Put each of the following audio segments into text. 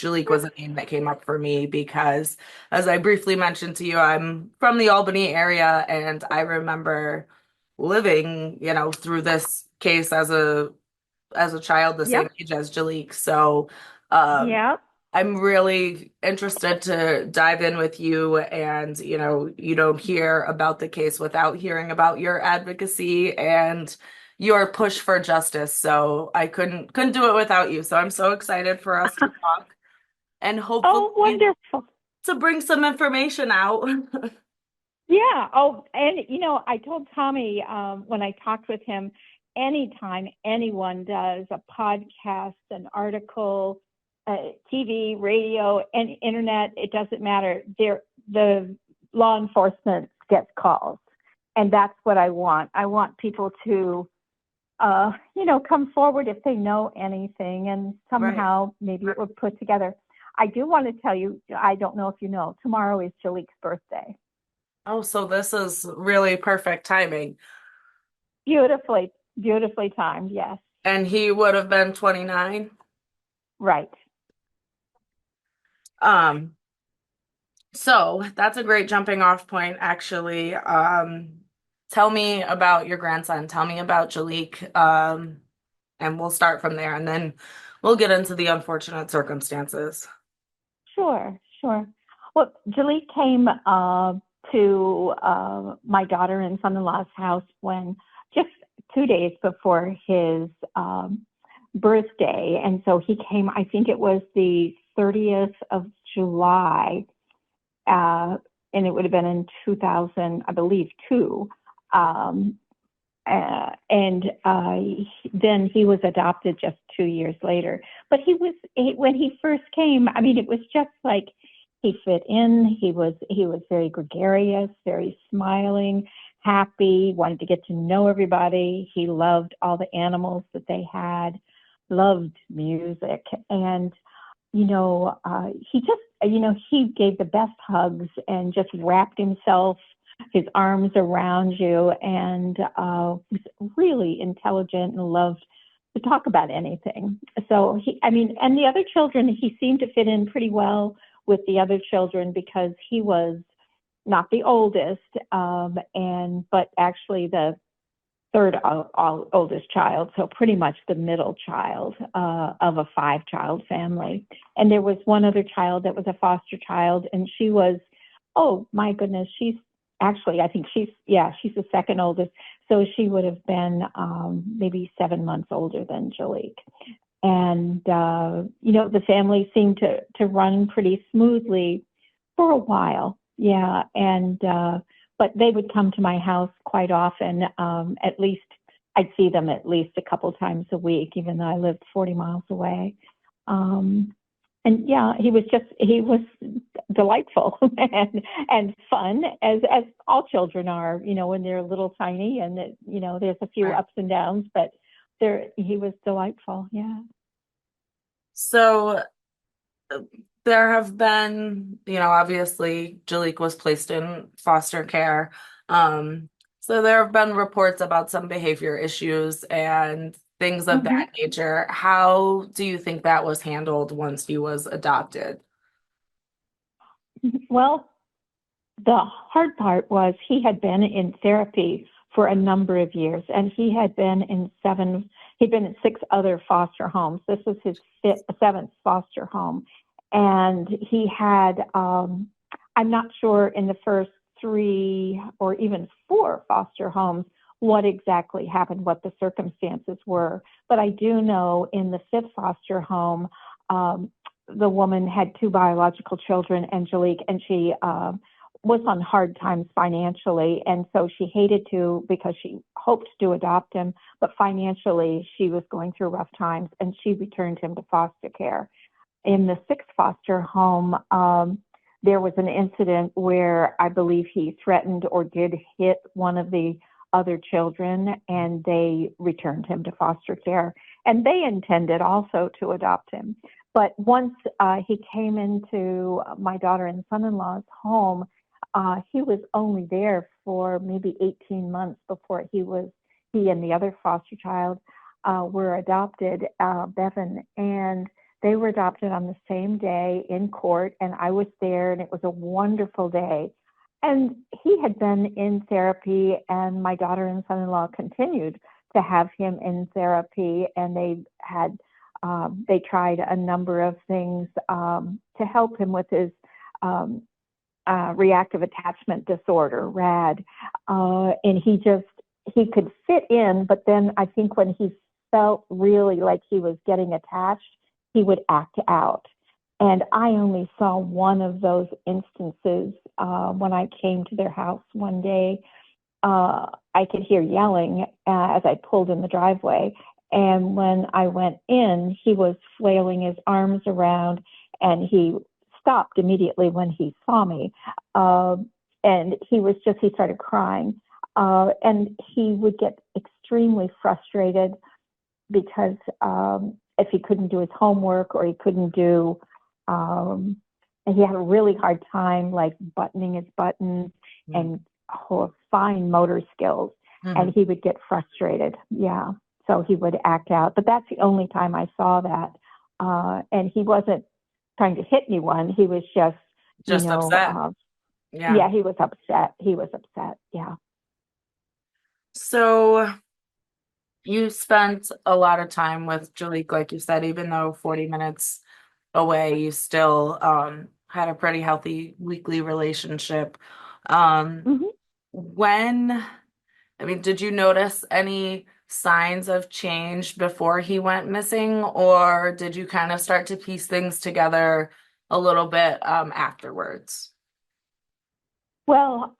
Jaliek was a name that came up for me because, as I briefly mentioned to you, I'm from the Albany area, and I remember living, through this case as a child the same Yep. age as Jaliek. So, um, Yep. I'm really interested to dive in with you, and you don't hear about the case without hearing about your advocacy and your push for justice. So I couldn't do it without you. So I'm so excited for us to talk and Oh, hopefully wonderful. to bring some information out. Yeah. Oh, and I told Tommy when I talked with him, anytime anyone does a podcast, an article, TV, radio, and internet, it doesn't matter. The law enforcement gets calls, and that's what I want. I want people to, come forward if they know anything, and Right. somehow maybe it would put together. I do want to tell you, I don't know if you know, tomorrow is Jaliek's birthday. Oh, so this is really perfect timing. Beautifully, beautifully timed. Yes. And he would have been 29. Right. Um, So that's a great jumping off point, actually. Tell me about your grandson. Tell me about Jaliek, and we'll start from there, and then we'll get into the unfortunate circumstances. Sure. Sure. Well, Jaliek came to my daughter and son-in-law's house when just 2 days before his birthday, and so he came. I think it was the 30th of July, uh, and it would have been in 2000, I believe, two. Um, and then he was adopted just 2 years later. But when he first came. I mean, it was just like he fit in. He was very gregarious, very smiling, happy, wanted to get to know everybody. He loved all the animals that they had, loved music, and he just, he gave the best hugs and just wrapped his arms around you, and was really intelligent and loved to talk about anything. So and the other children, he seemed to fit in pretty well with the other children because he was not the oldest, but actually the third oldest child, so pretty much the middle child of a five-child family. And there was one other child that was a foster child, and she was, oh my goodness, she's actually, I think she's the second oldest, so she would have been maybe 7 months older than Jaliek. And the family seemed to run pretty smoothly for a while. Yeah, and but they would come to my house quite often. At least I'd see them at least a couple times a week, even though I lived 40 miles away. Um, and yeah, he was delightful and fun, as all children are, when they're a little tiny, and there's a few Right. ups and downs, but he was delightful. Yeah. So there have been, obviously Jaliek was placed in foster care. So there have been reports about some behavior issues and things of Hmm. that nature. How do you think that was handled once he was adopted? Well, the hard part was he had been in therapy for a number of years, and he'd been in six other foster homes. This was his seventh foster home. And he had, I'm not sure in the first three or even four foster homes what exactly happened, what the circumstances were. But I do know in the fifth foster home, um, the woman had two biological children, Angelique, and she was on hard times financially, and so she hated to, because she hoped to adopt him, but financially she was going through rough times, and she returned him to foster care. In the sixth foster home, there was an incident where I believe he threatened or did hit one of the other children, and they returned him to foster care. And they intended also to adopt him. But once he came into my daughter and son-in-law's home, he was only there for maybe 18 months before he and the other foster child were adopted, Bevan. And They were adopted on the same day in court, and I was there, and it was a wonderful day. And he had been in therapy, and my daughter and son-in-law continued to have him in therapy, and they tried a number of things to help him with his reactive attachment disorder, RAD, and he could fit in, but then I think when he felt really like he was getting attached, he would act out. And I only saw one of those instances when I came to their house one day. I could hear yelling as I pulled in the driveway. And when I went in, he was flailing his arms around, and he stopped immediately when he saw me. And he started crying. And he would get extremely frustrated because if he couldn't do his homework or he couldn't do, and he had a really hard time like buttoning his buttons and fine motor skills, and he would get frustrated. Yeah, so he would act out. But that's the only time I saw that. And he wasn't trying to hit anyone. He was just upset. Yeah, he was upset. Yeah. So you spent a lot of time with Jaliek, like you said, even though 40 minutes away, you still had a pretty healthy weekly relationship. Did you notice any signs of change before he went missing, or did you kind of start to piece things together a little bit afterwards? Well,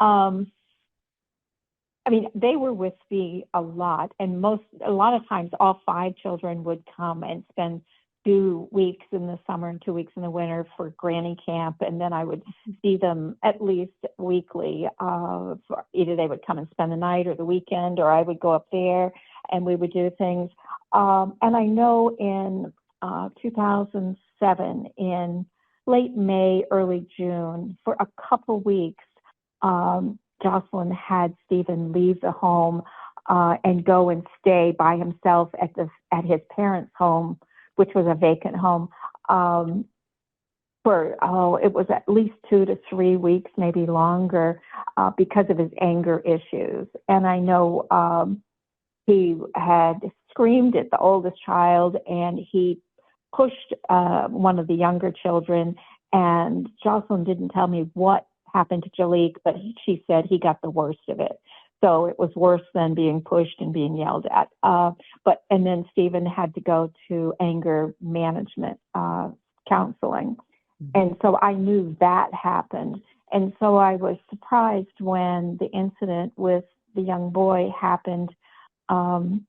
they were with me a lot, and a lot of times all 5 children would come and spend 2 weeks in the summer and 2 weeks in the winter for granny camp, and then I would see them at least weekly. Either they would come and spend the night or the weekend, or I would go up there and we would do things. And I know in 2007, in late May, early June, for a couple weeks, Jocelyn had Stephen leave the home and go and stay by himself at his parents' home, which was a vacant home, it was at least 2 to 3 weeks, maybe longer, because of his anger issues. And I know he had screamed at the oldest child, and he pushed one of the younger children, and Jocelyn didn't tell me what happened to Jaliek, but she said he got the worst of it. So it was worse than being pushed and being yelled at. And then Stephen had to go to anger management counseling. And so I knew that happened. And so I was surprised when the incident with the young boy happened in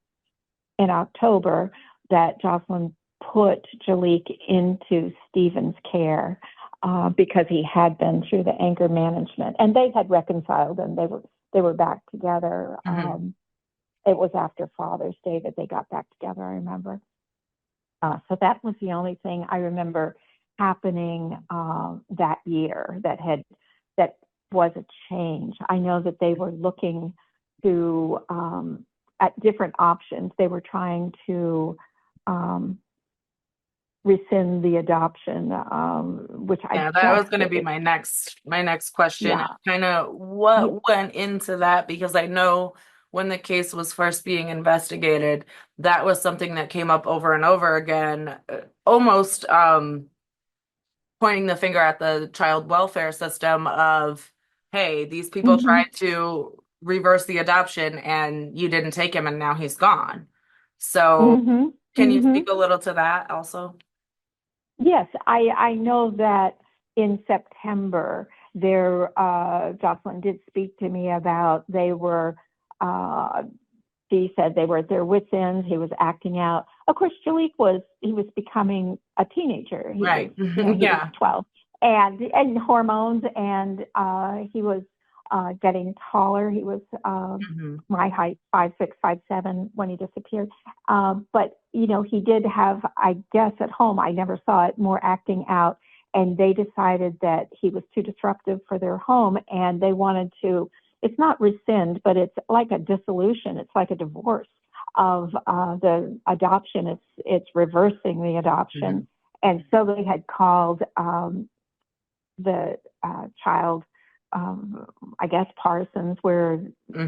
October, that Jocelyn put Jaliek into Stephen's care because he had been through the anger management, and they had reconciled, and they were back together. It was after Father's Day that they got back together, I remember. So that was the only thing I remember happening that year that was a change. I know that they were looking to at different options. They were trying to rescind the adoption, which that was going to be my next question. Yeah. Kind of what went into that, because I know when the case was first being investigated, that was something that came up over and over again, almost pointing the finger at the child welfare system of, hey, these people tried to reverse the adoption and you didn't take him and now he's gone. So can you speak a little to that also? Yes, I know that in September, Jocelyn did speak to me about she said they were at their wits' ends. He was acting out. Of course, Jaliek was becoming a teenager. He was 12, and hormones, and he was getting taller. He was my height, 5'6", 5'7", when he disappeared. But he did have, I guess, at home, I never saw it, more acting out, and they decided that he was too disruptive for their home, and they wanted to. It's not rescind, but it's like a dissolution. It's like a divorce of the adoption. It's reversing the adoption. And so they had called the child, I guess Parsons, where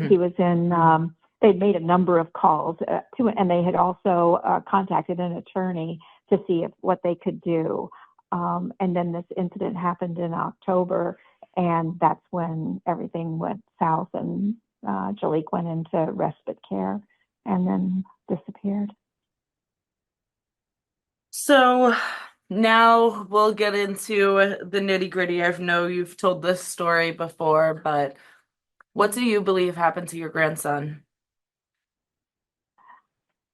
he was in. They'd made a number of calls and they had also contacted an attorney to see what they could do. And then this incident happened in October, and that's when everything went south, and Jaliek went into respite care and then disappeared. So now we'll get into the nitty-gritty. I know you've told this story before, but what do you believe happened to your grandson?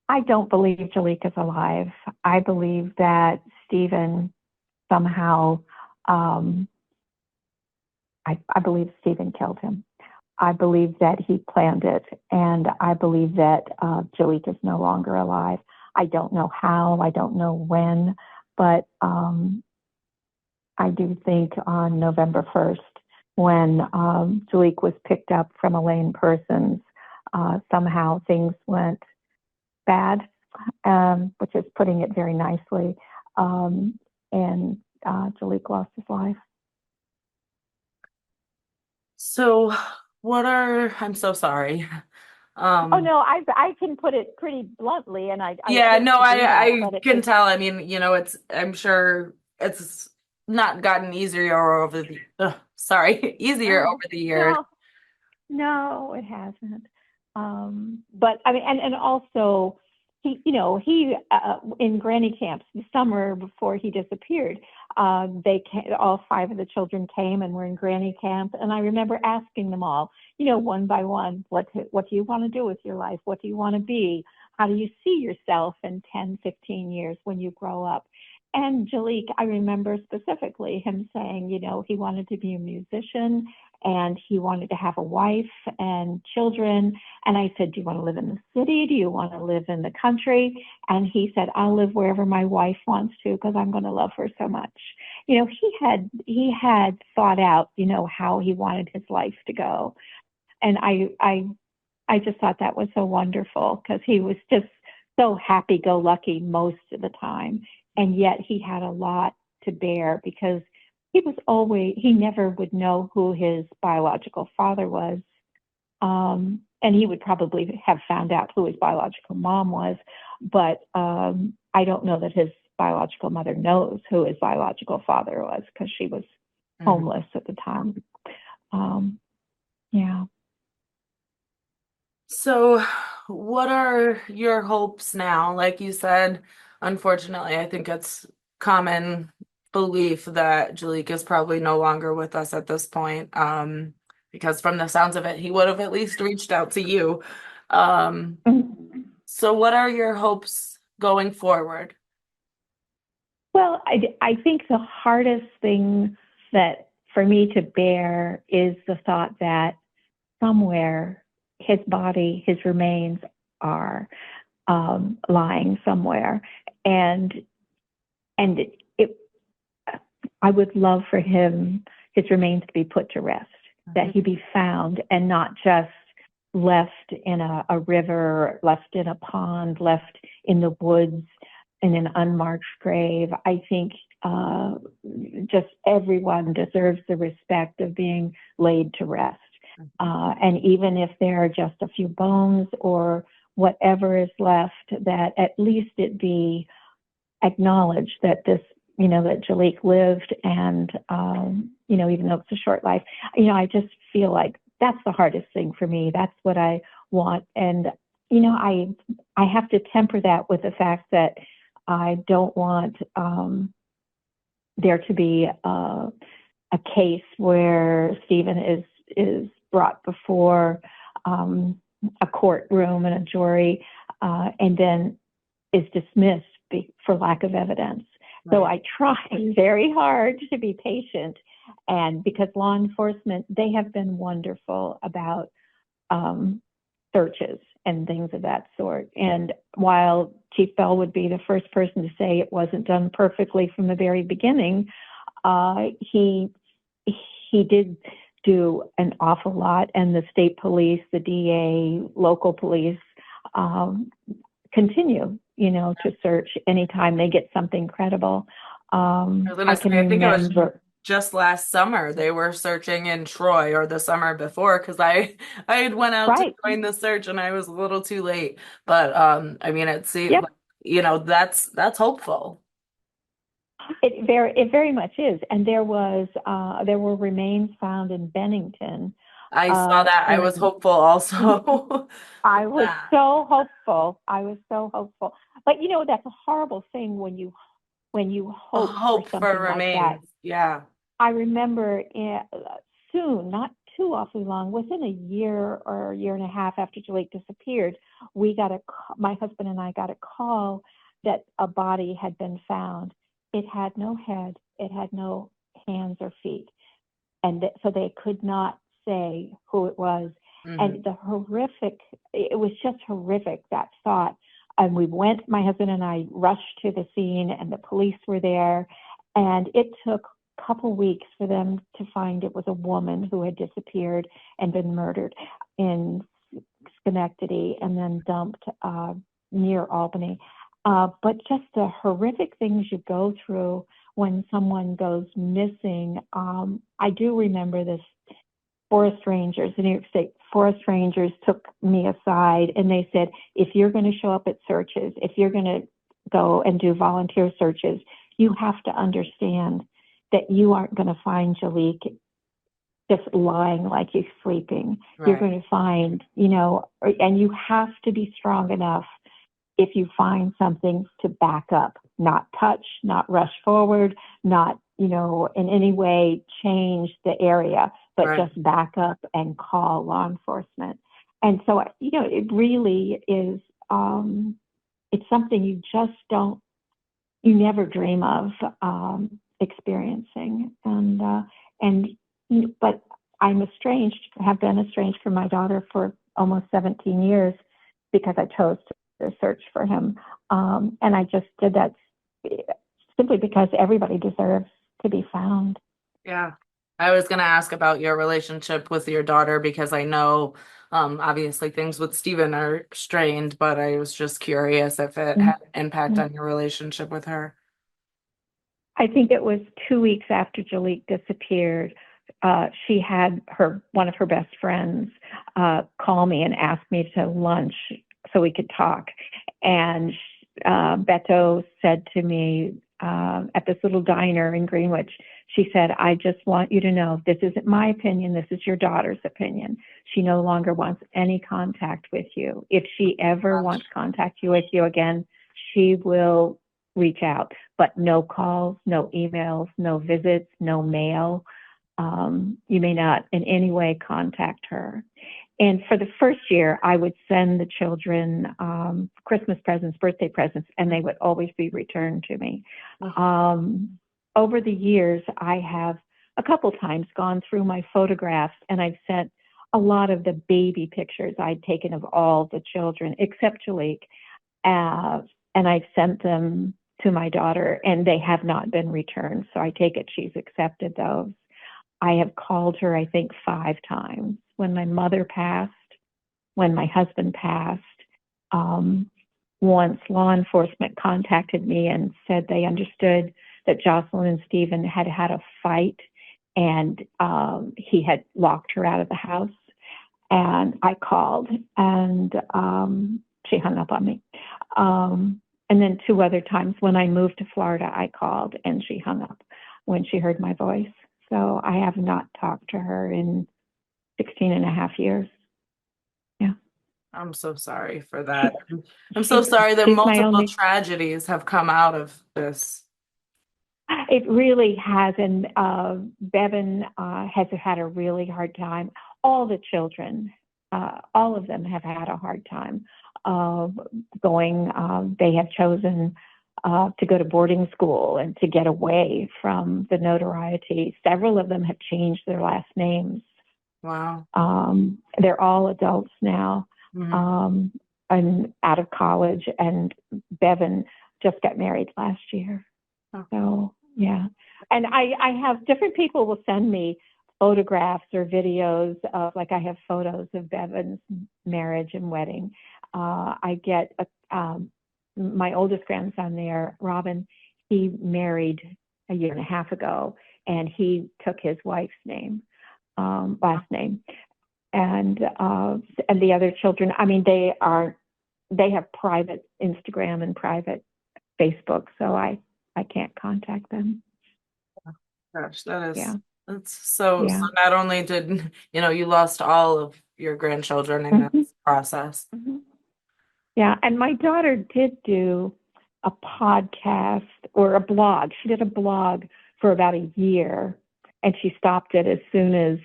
I don't believe Jaliek is alive. I believe that Stephen somehow, I believe Stephen killed him. I believe that he planned it, and I believe that Jaliek is no longer alive. I don't know how, I don't know when, but I do think on November 1st, when Jaliek was picked up from Elaine Persons, somehow things went bad, which is putting it very nicely, and Jaliek lost his life. So I'm so sorry. Oh no, I can put it pretty bluntly, and I Yeah, hate no, to do that, I but can tell. I mean, I'm sure it's not gotten easier over easier over the years. no, no, it hasn't. But I mean, and also he in granny camps the summer before he disappeared, all five of the children came and were in granny camp, and I remember asking them all, one by one, what do you want to do with your life? What do you want to be? How do you see yourself in 10, 15 years when you grow up? And Jaliek, I remember specifically him saying, he wanted to be a musician and he wanted to have a wife and children. And I said, do you want to live in the city? Do you want to live in the country? And he said, I'll live wherever my wife wants to because I'm going to love her so much. He had thought out, how he wanted his life to go. And I just thought that was so wonderful because he was just so happy-go-lucky most of the time. And yet he had a lot to bear because he never would know who his biological father was. And he would probably have found out who his biological mom was, but I don't know that his biological mother knows who his biological father was because she was homeless at the time. Yeah. So, what are your hopes now? Like you said, unfortunately, I think it's common belief that Jaliek is probably no longer with us at this point. Because from the sounds of it, he would have at least reached out to you. So what are your hopes going forward? Well, I think the hardest thing that for me to bear is the thought that somewhere his body, his remains are lying somewhere, and I would love for his remains to be put to rest, that he be found and not just left in a river, left in a pond, left in the woods in an unmarked grave. I think just everyone deserves the respect of being laid to rest. And even if there are just a few bones or whatever is left, that at least it be acknowledged that that Jaliek lived, and even though it's a short life, I just feel like that's the hardest thing for me. That's what I want, and I have to temper that with the fact that I don't want there to be a case where Stephen is brought before a courtroom and a jury, and then is dismissed for lack of evidence. Right. So I try very hard to be patient, and because law enforcement, they have been wonderful about searches and things of that sort. And while Chief Bell would be the first person to say it wasn't done perfectly from the very beginning, he did do an awful lot, and the state police, the DA, local police continue, to search anytime they get something credible. I was gonna I say, can I think it was remember, just last summer they were searching in Troy, or the summer before, because I had went out to right? join the search and I was a little too late. But I mean, it seemed Yep, like, that's hopeful. it very much is. And there were remains found in Bennington, I saw that. I was and hopeful also. I with was that. so hopeful. I was so hopeful. But that's a horrible thing when you hope for Hope for something like that. remains. Yeah. I remember soon, not too awfully long, within a year or a year and a half after Jaliek disappeared, my husband and I got a call that a body had been found. It had no head, it had no hands or feet, and so they could not say who it was. Hmm. And it was just horrific, that thought. And my husband and I rushed to the scene, and the police were there. And it took a couple weeks for them to find it was a woman who had disappeared and been murdered in Schenectady and then dumped near Albany. But just the horrific things you go through when someone goes missing. I do remember this. The New York State forest rangers took me aside and they said, if you're going to show up at searches, if you're going to go and do volunteer searches, you have to understand that you aren't going to find Jaliek just lying like he's sleeping. You're Right. going to find, and you have to be strong enough if you find something to back up, not touch, not rush forward, not, in any way change the area, but Right. just back up and call law enforcement. And so, it really is, it's something you never dream of experiencing. And, but have been estranged from my daughter for almost 17 years because I chose to search for him. And I just did that simply because everybody deserves to be found. Yeah. I was going to ask about your relationship with your daughter because I know, obviously things with Stephen are strained, but I was just curious if it had an impact Mhm. on your relationship with her. I think it was 2 weeks after Jaliek disappeared. She had one of her best friends call me and ask me to lunch so we could talk. And Beto said to me at this little diner in Greenwich, she said, I just want you to know this isn't my opinion. This is your daughter's opinion. She no longer wants any contact with you. If she ever wants contact with you again, she will reach out, but no calls, no emails, no visits, no mail. You may not in any way contact her. And for the first year, I would send the children Christmas presents, birthday presents, and they would always be returned to me. Over the years, I have a couple times gone through my photographs and I've sent a lot of the baby pictures I'd taken of all the children except Jaliek. And I've sent them to my daughter and they have not been returned. So I take it she's accepted those. I have called her, I think, 5 times. When my mother passed, when my husband passed, once law enforcement contacted me and said they understood that Jocelyn and Stephen had had a fight and he had locked her out of the house. And I called and she hung up on me. And then 2 other times when I moved to Florida, I called and she hung up when she heard my voice. So I have not talked to her in 16 and a half years. Yeah. I'm so sorry for She, that. I'm so she's, sorry that she's my multiple only, tragedies have come out of this. it really has. And Bevan has had a really hard time. All the children, all of them have had a hard time going. They have chosen to go to boarding school and to get away from the notoriety. Several of them have changed their last names. Wow. They're all adults now. Hmm. I'm out of college, and Bevan just got married last year. So, yeah. And I have different people will send me photographs or videos of, like, I have photos of Bevan's marriage and wedding. I get my oldest grandson there, Robin, he married a year and a half ago, and he took his wife's name, last name, and the other children. I mean, they have private Instagram and private Facebook, so I can't contact them. Gosh, that Yeah, is that's so yeah. not only did you lost all of your grandchildren in Mm-hmm. this process. Mm-hmm. Yeah, and my daughter did do a podcast or a blog. She did a blog for about a year, and she stopped it as soon as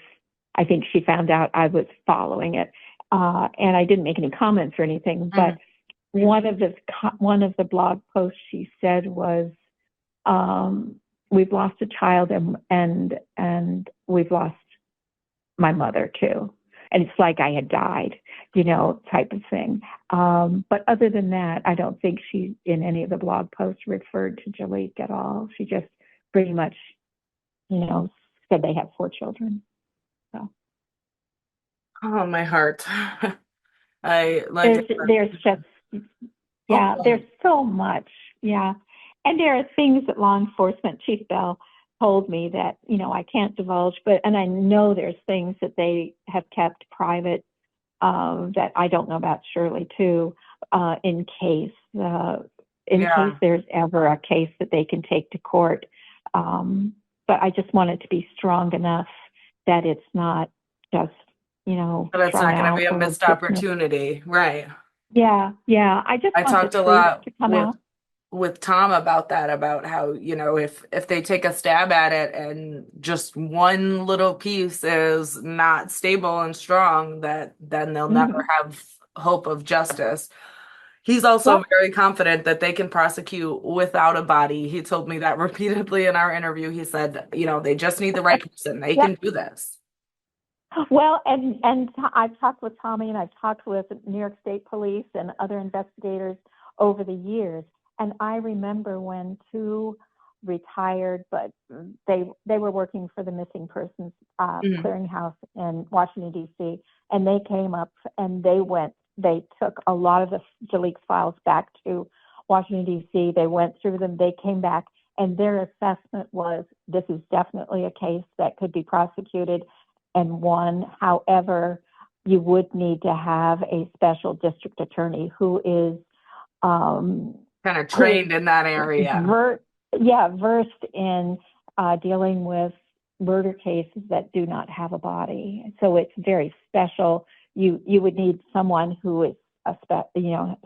I think she found out I was following it. And I didn't make any comments or anything, but one of the blog posts she said was, "We've lost a child, and we've lost my mother too." And it's like I had died, type of thing. But other than that, I don't think she, in any of the blog posts, referred to Jaliek at all. She just pretty much, said they have 4 children. So Oh, my heart. I like there's just, yeah, oh, there's so much. Yeah. And there are things that law enforcement, Chief Bell told me that, I can't divulge, and I know there's things that they have kept private, that I don't know about, Shirley too, in case there's ever a case that they can take to court. But I just want it to be strong enough that it's not just, but it's thrown not going to out be a or missed opportunity, right? Yeah, yeah. I just I want the talked a truth lot to come out. with Tom about that, about how, if they take a stab at it and just one little piece is not stable and strong, that then they'll never Mhm. have hope of justice. He's also Well, very confident that they can prosecute without a body. He told me that repeatedly in our interview. He said, they just need the right person. They yeah. can do this. Well, I've talked with Tommy, and I've talked with New York State Police and other investigators over the years. And I remember when 2 retired, but they were working for the Missing Persons Mhm. Clearinghouse in Washington, D.C., and they came up and they took a lot of the Jaliek's files back to Washington, D.C. They went through them. They came back, and their assessment was, this is definitely a case that could be prosecuted and won. However, you would need to have a special district attorney who is Kind of trained in that area. versed in dealing with murder cases that do not have a body. So it's very special. You would need someone who is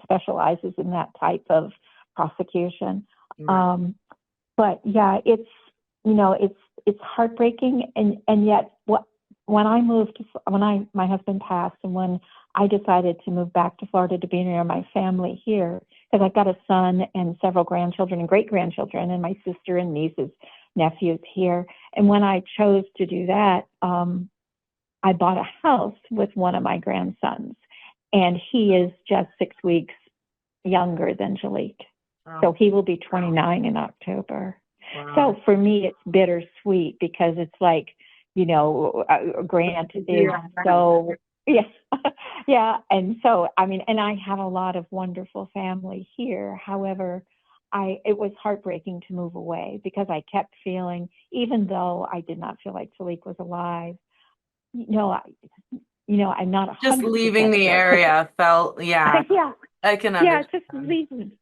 specializes in that type of prosecution. Right. But yeah, it's heartbreaking, and yet when my husband passed, and when I decided to move back to Florida to be near my family here, because I've got a son and several grandchildren and great grandchildren, and my sister and nieces, nephews here. And when I chose to do that, I bought a house with one of my grandsons, and he is just 6 weeks younger than Jaliek. Oh, So he will be 29 in October. wow. So for me, it's bittersweet, because it's like, Grant is so, yeah, yeah. And so, I mean, and I have a lot of wonderful family here. However, it was heartbreaking to move away, because I kept feeling, even though I did not feel like Jaliek was alive, I'm not Just 100% leaving the sure. area felt, yeah, Yeah, I can yeah, just understand. leaving.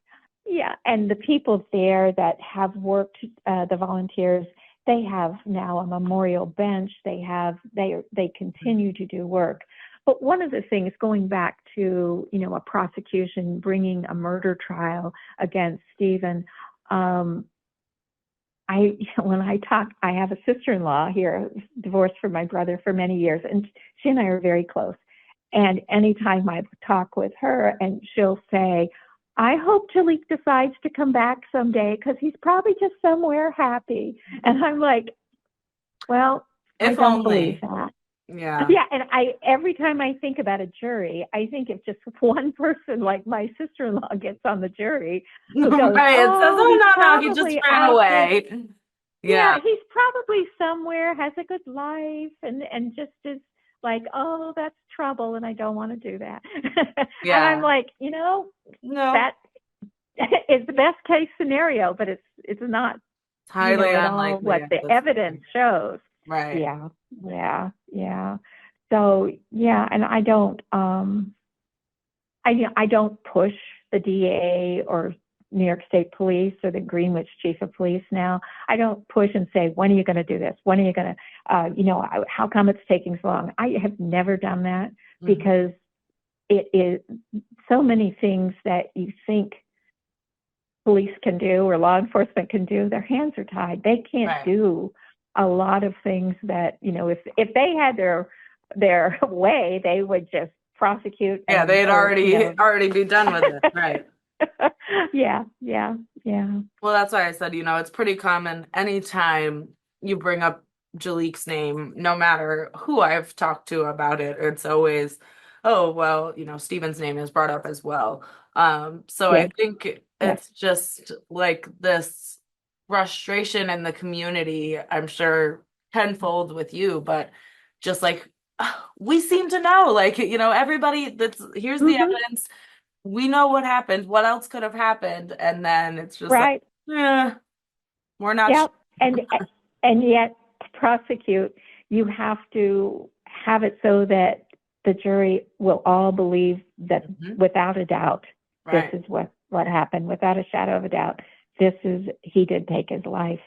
Yeah, and the people there that have worked, the volunteers, they have now a memorial bench. They continue to do work. But one of the things, going back to, a prosecution bringing a murder trial against Stephen, when I talk, I have a sister-in-law here, divorced from my brother for many years, and she and I are very close. And anytime I talk with her, and she'll say, I hope Jaliek decides to come back someday, because he's probably just somewhere happy. And I'm like, well, I If don't believe only. that. Yeah. Yeah, and every time I think about a jury, I think if just one person like my sister-in-law gets on the jury, who goes, Right. It says, oh, he's oh, no, he just probably ran out there. away. Yeah, Yeah. he's probably somewhere, has a good life, and just is like, oh, that's trouble, and I don't want to do that. And I'm Yeah. like, No. that is the best case scenario, but it's not It's highly at all unlikely what at the this evidence point. shows. Right. Yeah, yeah. So yeah, and I don't push the DA or New York State Police or the Greenwich Chief of Police now. I don't push and say, when are you going to do this? When are you going to, how come it's taking so long? I have never done that Mhm. because it is so many things that you think police can do or law enforcement can do. Their hands are tied. They can't Right. do a lot of things that, if they had their way, they would just prosecute Yeah, and, they'd or, already be done with it. Right. yeah. Well, that's why I said, it's pretty common anytime you bring up Jaliek's name, no matter who I've talked to about it, it's always, oh, well, Steven's name is brought up as well. So I Yes, think yes. it's just like this frustration in the community, I'm sure tenfold with you, but just like we seem to know, like, everybody here's the Mm-hmm. evidence. We know what happened. What else could have happened? And then it's just like, Right. yeah, we're not sure. Yep. And yet to prosecute, you have to have it so that the jury will all believe that Mhm. without a doubt, this Right. is what happened, without a shadow of a doubt. He did take his life.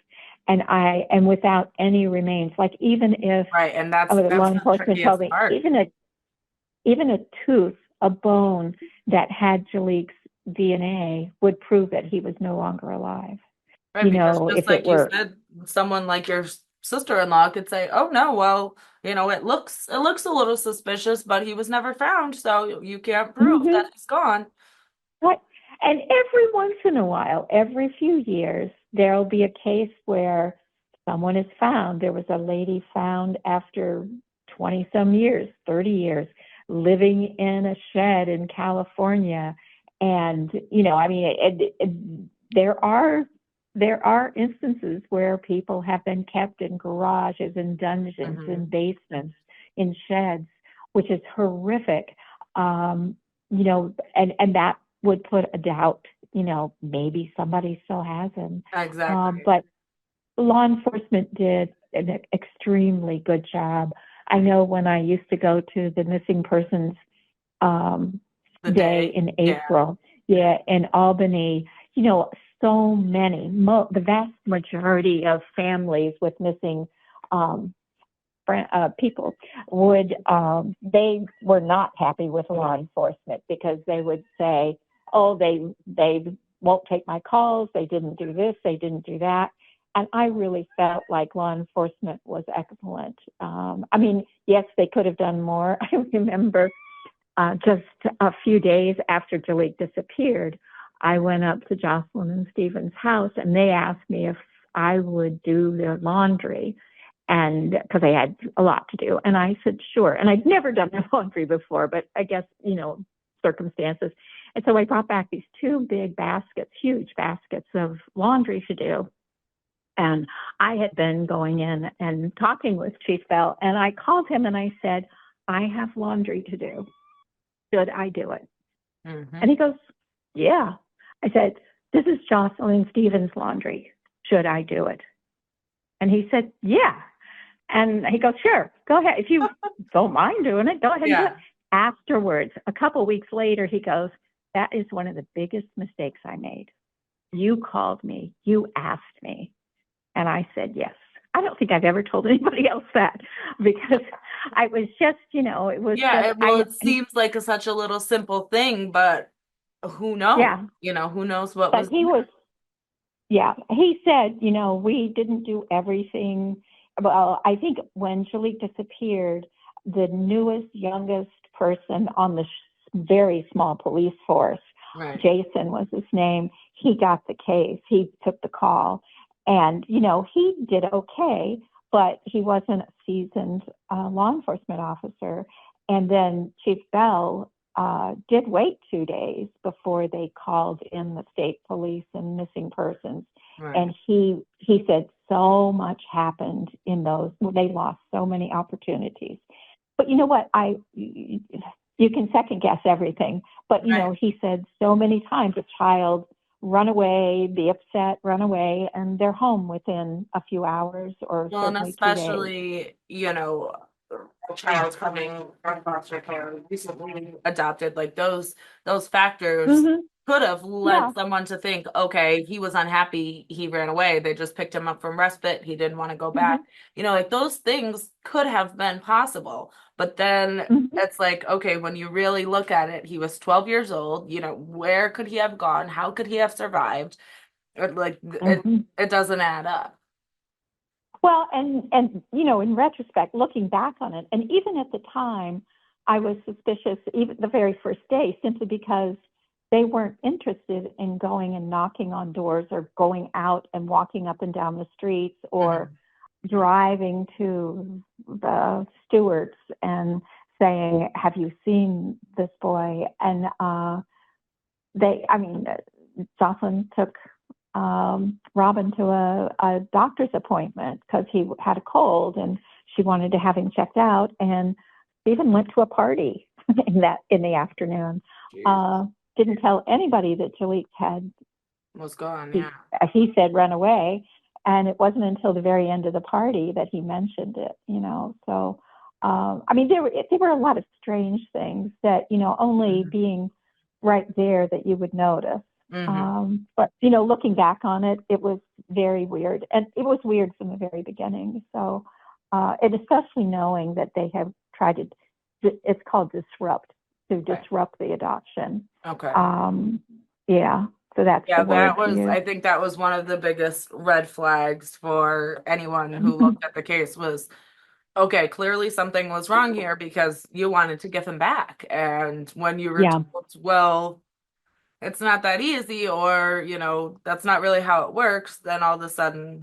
And without any remains, like even if Right. And that's law that's the enforcement told trickiest me, part. even a tooth, a bone that had Jaliek's DNA would prove that he was no longer alive. Right. Because just If it like you were, said, someone like your sister-in-law could say, "Oh no, well, it looks a little suspicious, but he was never found, so you can't prove mm-hmm. that he's gone." Right. And every once in a while, every few years, there'll be a case where someone is found. There was a lady found after 20 some years, 30 years, living in a shed in California. And, there are instances where people have been kept in garages, in dungeons, in Hmm. basements, in sheds, which is horrific. And that would put a doubt, maybe somebody still has him. Exactly. But law enforcement did an extremely good job. I know when I used to go to the missing persons um, The day day. in Yeah. April, yeah, in Albany, so many, the vast majority of families with missing um, people they were not happy with law enforcement because they would say, oh, they won't take my calls, they didn't do this, they didn't do that. And I really felt like law enforcement was excellent. Yes, they could have done more. I remember just a few days after Jaliek disappeared, I went up to Jocelyn and Stephen's house and they asked me if I would do their laundry, and because I had a lot to do. And I said, sure. And I'd never done their laundry before, but I guess, circumstances. And so I brought back these two big baskets, huge baskets of laundry to do. And I had been going in and talking with Chief Bell, and I called him and I said, I have laundry to do. Should I do it? Hmm. And he goes, yeah. I said, this is Jocelyn Stevens' laundry. Should I do it? And he said, yeah. And he goes, sure, go ahead. If you don't mind doing it, go ahead and do it. Yeah. Afterwards, a couple of weeks later, he goes, that is one of the biggest mistakes I made. You called me, you asked me. And I said, yes. I don't think I've ever told anybody else that because I was just, it was just, Well, it seems like such a little simple thing, but who knows? yeah. Who knows what But was there. he said, we didn't do everything. Well, I think when Jaliek disappeared, the newest, youngest person on the very small police force, Right. Jason was his name, he got the case. He took the call. And, he did okay, but he wasn't a seasoned law enforcement officer. And then Chief Bell did wait 2 days before they called in the state police and missing persons. Right. And he said so much happened in those. They lost so many opportunities. But you know what? You can second guess everything. But Right. he said so many times a child run away, be upset, run away, and they're home within a few hours or Well, and certainly 2 days. especially, a child coming from foster care, recently adopted, like those factors Hmm. could have led Yeah. someone to think, okay, he was unhappy, he ran away, they just picked him up from respite, he didn't want to go back. Hmm. Like those things could have been possible. But then Hmm. it's like, okay, when you really look at it, he was 12 years old, where could he have gone? How could he have survived? Like Hmm. it doesn't add up. Well, and in retrospect, looking back on it, and even at the time, I was suspicious, even the very first day, simply because they weren't interested in going and knocking on doors or going out and walking up and down the streets or Mhm. driving to the stewards and saying, "Have you seen this boy?" And I mean, Jocelyn took Robin to a doctor's appointment because he had a cold and she wanted to have him checked out. And Stephen went to a party in the afternoon. Jeez. Uh, didn't tell anybody that Jaliek had Was gone, he yeah. he said run away, and it wasn't until the very end of the party that he mentioned it. So I mean, there were a lot of strange things that only Hmm. being right there that you would notice. Hmm. But looking back on it, it was very weird, and it was weird from the very beginning. So, and especially knowing that they have tried to, it's called to Right. disrupt the adoption. Okay. Um, yeah, so that's the Yeah, word to I use. think that was one of the biggest red flags for anyone who looked at the case was, okay, clearly something was wrong here because you wanted to give him back. And when you were Yeah. told, well, it's not that easy, or, that's not really how it works, then all of a sudden